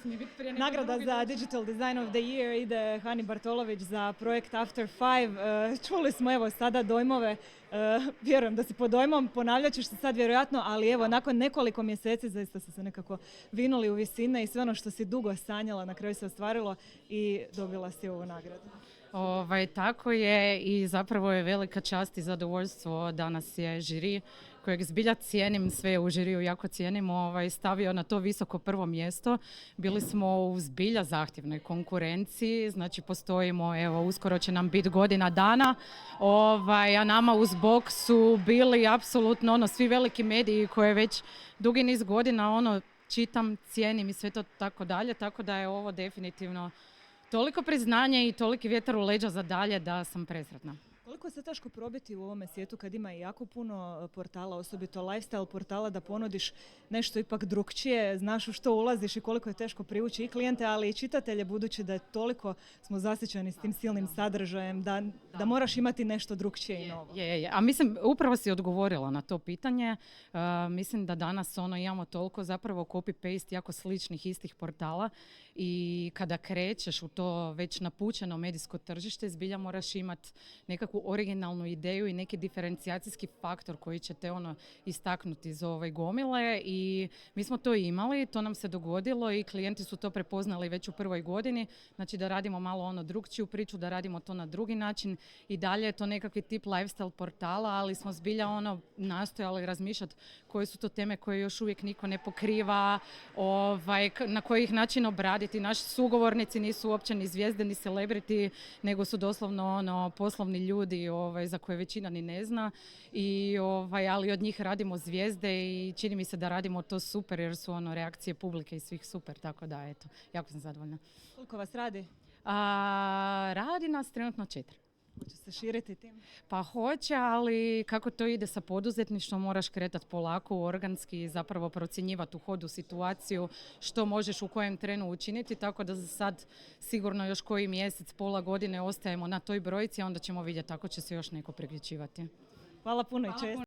smije biti prije neki Nagrada drugi za doček. Digital Design of the Year ide Hani Bartolović za projekt After Five. Čuli smo evo sada dojmove, vjerujem da si pod dojmom, ponavljat ćeš se sad vjerojatno, ali evo nakon nekoliko mjeseci zaista ste se nekako vinuli u visine i sve ono što si dugo sanjala na kraju se ostvarilo i dobila si ovu nagradu. Tako je i zapravo je velika čast i zadovoljstvo da nas je žiri kojeg zbilja cijenim, sve u žiriju jako cijenim, stavio na to visoko prvo mjesto. Bili smo u zbilja zahtjevnoj konkurenciji, znači postojimo, evo uskoro će nam biti godina dana, a nama uz bok su bili apsolutno svi veliki mediji koje već dugi niz godina čitam, cijenim i sve to tako dalje, tako da je ovo definitivno toliko priznanje i toliki vjetar u leđa za dalje da sam presretna. Koliko je se teško probiti u ovome svijetu kad ima i jako puno portala, osobito lifestyle portala, da ponudiš nešto ipak drukčije, znaš u što ulaziš i koliko je teško privući i klijente, ali i čitatelje, budući da je toliko smo zasićeni s tim silnim sadržajem, da moraš imati nešto drukčije i novo. Je. A mislim, upravo si odgovorila na to pitanje. Mislim da danas imamo toliko zapravo copy-paste jako sličnih istih portala i kada krećeš u to već napučeno medijsko tržište, zbilja moraš imati nekakvu originalnu ideju i neki diferencijacijski faktor koji će te istaknuti iz gomile i mi smo to imali, to nam se dogodilo i klijenti su to prepoznali već u prvoj godini, znači da radimo malo drugčiju priču, da radimo to na drugi način i dalje je to nekakvi tip lifestyle portala, ali smo zbilja nastojali razmišljati koje su to teme koje još uvijek niko ne pokriva, na koji ih način obraditi. Naši sugovornici nisu uopće ni zvijezde ni celebrity, nego su doslovno poslovni ljudi za koje većina ni ne zna ali od njih radimo zvijezde i čini mi se da radimo to super jer su reakcije publike i svih super, tako da eto, jako sam zadovoljna. Koliko vas radi? Radi nas trenutno 4. Hoće se širiti tim? Pa hoće, ali kako to ide sa poduzetništvom, moraš kretati polako, organski i zapravo procjenjivati u hodu situaciju što možeš u kojem trenu učiniti, tako da za sad sigurno još koji mjesec, pola godine ostajemo na toj brojci, a onda ćemo vidjeti ako će se još neko priključivati. Hvala puno i čest.